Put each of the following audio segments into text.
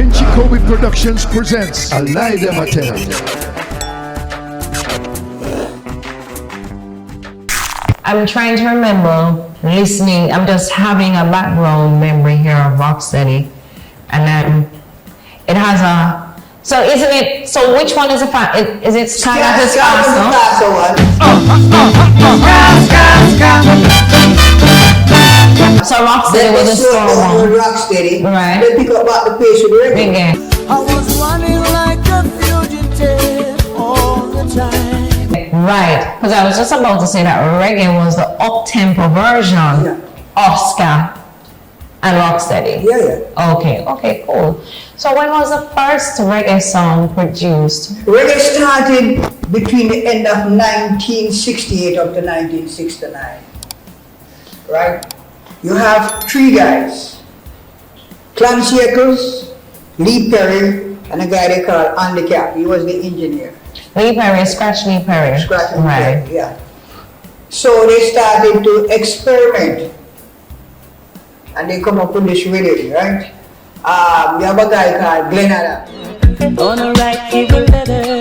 Pinchy Kobe Productions presents A Lie Them a Tell. I'm trying to remember listening. I'm just having a background memory here of Rocksteady, and then it has a. So isn't it? So which one is the fast? Is it Sky that is faster? So Rocksteady was a slow one. Rocksteady. Right. They pick up back the pace with reggae. Reggae. I was running like a fugitive all the time. Right, because I was just about to say that reggae was the up-tempo version of ska and Rocksteady. Yeah. Okay, cool. So when was the first reggae song produced? Reggae started between the end of 1968 up to 1969. Right? You have three guys. Clancy Eccles, Lee Perry, and a guy they call Andy Cap. He was the engineer. Lee Perry, Scratch Lee Perry. Scratch Lee Right. Perry, yeah. So they started to experiment. And they come up with this rhythm, right? We have a guy called Glenn Adams. Gonna write you a letter,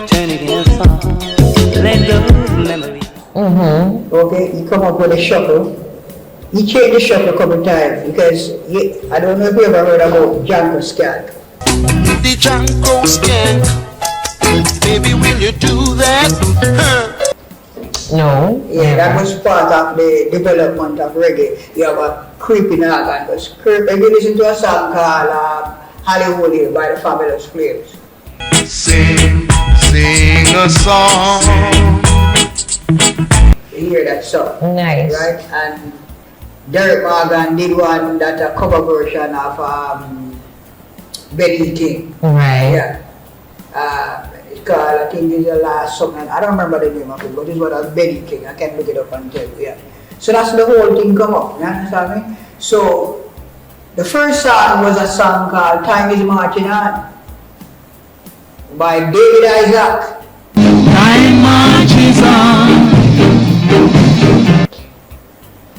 turn it in a song, let go memory. Okay, he come up with a shuffle. He changed the shuffle a couple times because I don't know if you ever heard about Janko Skank. The Janko Skank, baby, will you do that? No. Yeah, that was part of the development of reggae. You have a creeping organ. Because if you listen to a song called Hollywood by the Fabulous Flames. Sing a song. You hear that song. Nice. Right? And Derek Morgan did one that a cover version of Benny King. Right. Yeah. It's called, I think it's the last song, and I don't remember the name of it, but it's what a Benny King. I can look it up and tell you. Yeah. So that's the whole thing come up. You understand me? So the first song was a song called Time Is Marching On by David Isaac. Time marches on.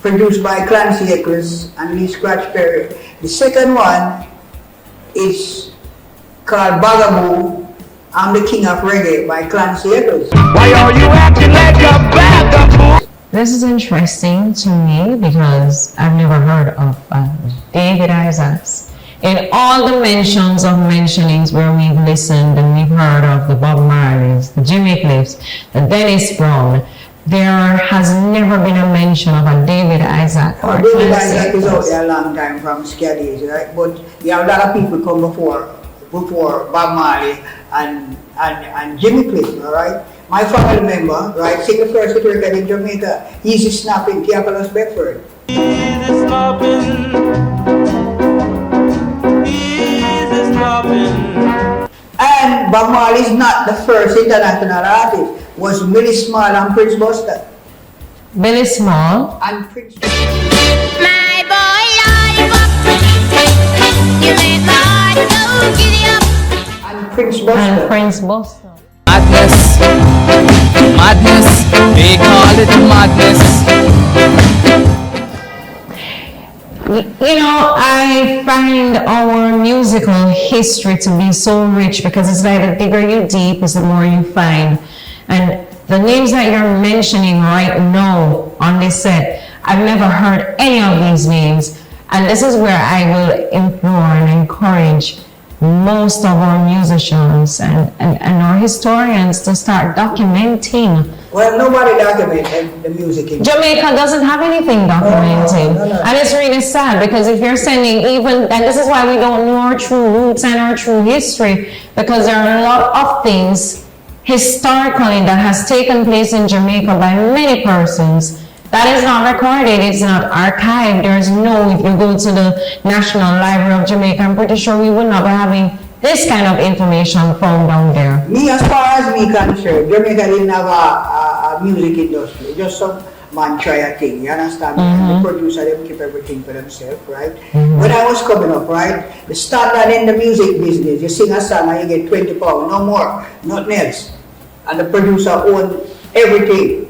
Produced by Clancy Eccles and Lee Scratch Perry. The second one is called Bagaboo, I'm the King of Reggae by Clancy Eccles. Why are you acting like a bagaboo? This is interesting to me because I've never heard of David Isaacs. In all the mentions of mentionings where we've listened and we've heard of the Bob Marleys, the Jimmy Cliffs, the Dennis Brown, there has never been a mention of a David Isaac. David Isaac is out there a long time from Ska days, right? But you have a lot of people come before Bob Marley and Jimmy Cliff, all right? My family member, right, sing the first record in Jamaica, Easy Snapping, Theophilus Beckford. Easy snapping. Easy snapping. And Bob Marley is not the first international artist. Was Millie Small and Prince Buster. Billy Small. And Prince My boy, lollipop, you make my heart go giddy up. and Prince Buster. And Prince Buster. Madness, they call it madness. You know, I find our musical history to be so rich because it's like the bigger you deep is the more you find. And the names that you're mentioning right now on this set, I've never heard any of these names. And this is where I will implore and encourage most of our musicians and our historians to start documenting. Well, nobody documented the music in Jamaica doesn't have anything documented. No. And it's really sad because if you're sending and this is why we don't know our true roots and our true history, because there are a lot of things historically that has taken place in Jamaica by many persons that is not recorded, it's not archived. There's no, if you go to the National Library of Jamaica, I'm pretty sure we would not be having this kind of information found down there. Me, as far as me concerned, Jamaica didn't have a music industry. Just some man try a thing, you understand? The producer, them keep everything for themselves, right? When I was coming up, right, the standard in the music business, you sing a song and you get 20 pounds, no more, nothing else. And the producer owned everything.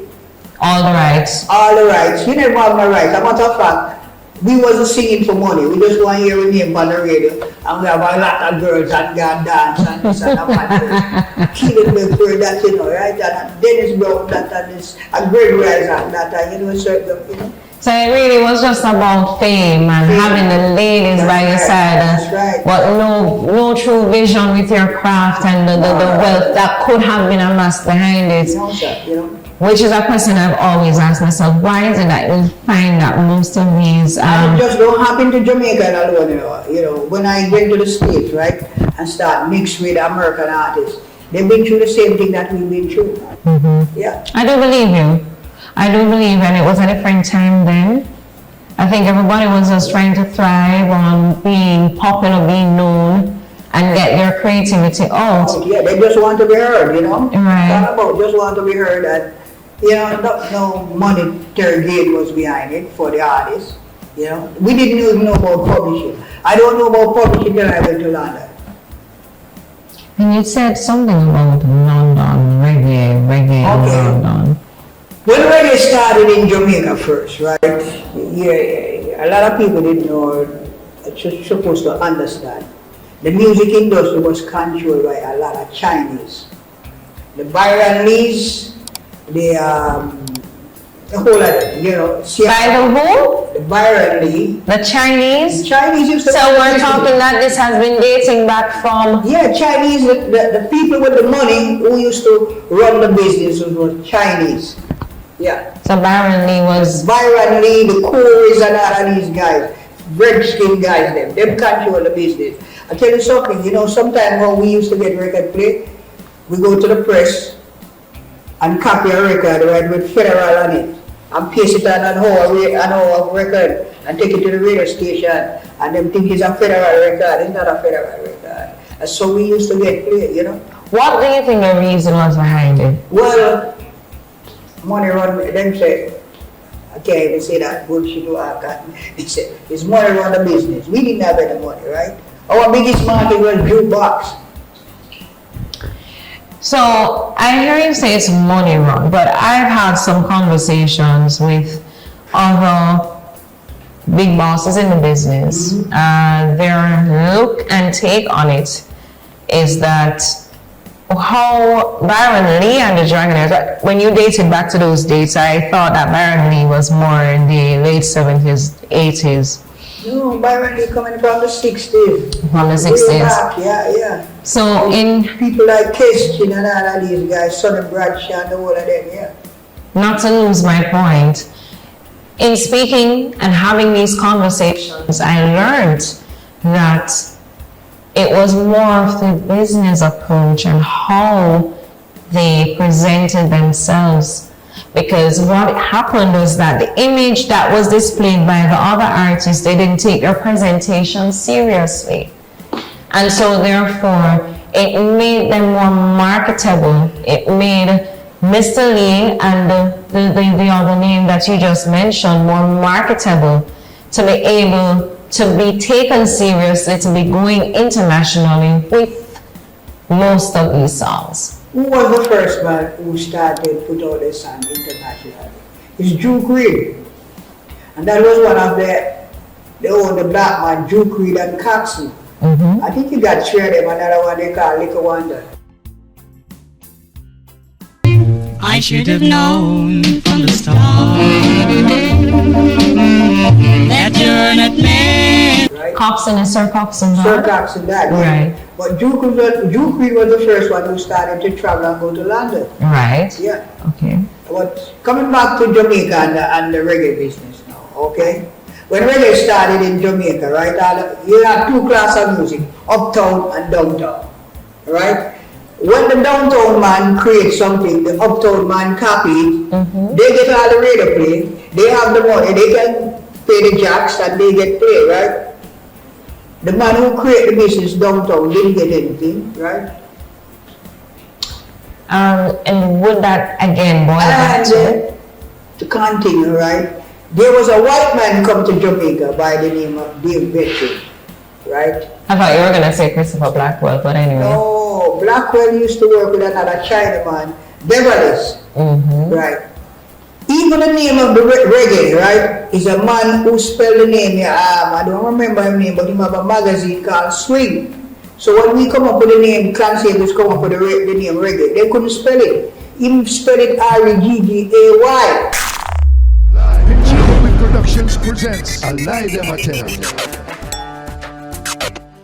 All the rights. All the rights. You never have no rights. As a matter of fact, we wasn't singing for money. We just want to hear a name on the radio, and we have a lot of girls that go and dance and this and that. Killing me for that, you know, right? And Dennis Brown, that and this, and Greg Rice, and that, and you know, so, you know. So it really was just about fame and having the ladies by your side. That's right. But no true vision with your craft and the wealth that could have been amassed behind it. You know, sir, you know. Which is a question I've always asked myself. Why is it that you find that most of these... And it just don't happen to Jamaica alone, you know. When I went to the States, right, and start mixed with American artists, they've been through the same thing that we've been through. Mm-hmm. Yeah. I do believe you. I do believe, and it was a different time then. I think everybody was just trying to thrive on being popular, being known, and get their creativity out. Oh, yeah, they just want to be heard, you know. Right. Talk about just want to be heard, and you know, no monetary gain was behind it for the artists. You know, we didn't even know about publishing. I don't know about publishing till I went to London. And you said something about London, reggae in London. When reggae started in Jamaica first, right? Yeah, a lot of people didn't know, supposed to understand. The music industry was controlled by a lot of Chinese. The Byron Lees, the whole of them, you know. By the who? The Byron Lee. The Chinese? The Chinese used to... So we're talking that this has been dating back from... Yeah, Chinese, the people with the money who used to run the business was Chinese. Yeah. So Byron Lee was... Byron Lee, the Corys and all of these guys, red skin guys, them control the business. I tell you something, you know, sometimes when we used to get record play, we go to the press and copy a record, right, with federal on it, and paste it on our record, and take it to the radio station, and them think it's a federal record. It's not a federal record. And so we used to get play, you know. What do you think the reason was behind it? Well, money run, them say, I can't even say that bullshit work. They say, it's money run the business. We didn't have any money, right? Our biggest market was jukebox. So I hear you say it's money run, but I've had some conversations with other big bosses in the business. Their look and take on it is that how Byron Lee and the Dragonaires, when you dated back to those dates, I thought that Byron Lee was more in the late 70s, 80s. No, Byron Lee coming from the 60s. From the 60s. Back, yeah. So in... People like Kestin and all of these guys, Sonny Bradshaw and the whole of them, yeah. Not to lose my point, in speaking and having these conversations, I learned that it was more of the business approach and how they presented themselves. Because what happened was that the image that was displayed by the other artists, they didn't take their presentation seriously. And so therefore, it made them more marketable. It made Mr. Lee and the other name that you just mentioned more marketable to be able to be taken seriously, to be going internationally with most of these songs. Who was the first man who started put out a song internationally? It's Duke Reid. And that was one of the black man, Duke Reid and Coxsone. I think you got three of them, another one they call Little Wonder. I should have known from the start that you're not meant. Right? Coxsone and Sir Coxsone. Sir Coxsone died. Right. But Duke Reid was the first one who started to travel and go to London. Right. Yeah. Okay. But coming back to Jamaica and the reggae business now, okay? When reggae started in Jamaica, right, you have two classes of music, uptown and downtown, right? When the downtown man creates something, the uptown man copy it, they get all the radio play, they have the money, they can pay the jacks and they get paid, right? The man who created the business downtown didn't get anything, right? And would that again boil back to continue, right? There was a white man come to Jamaica by the name of Dave Veteran, right? I thought you were going to say Christopher Blackwell, but anyway. No, Blackwell used to work with another Chinaman, Beverly's, right? He even the name of the reggae, right, is a man who spelled the name, I don't remember his name, but he have a magazine called Swing. So when we come up with the name, Clan Sabers come up with the name reggae, they couldn't spell it. He spelled it R-E-G-G-A-Y. Picture Public Productions presents A Lie Them a Tell.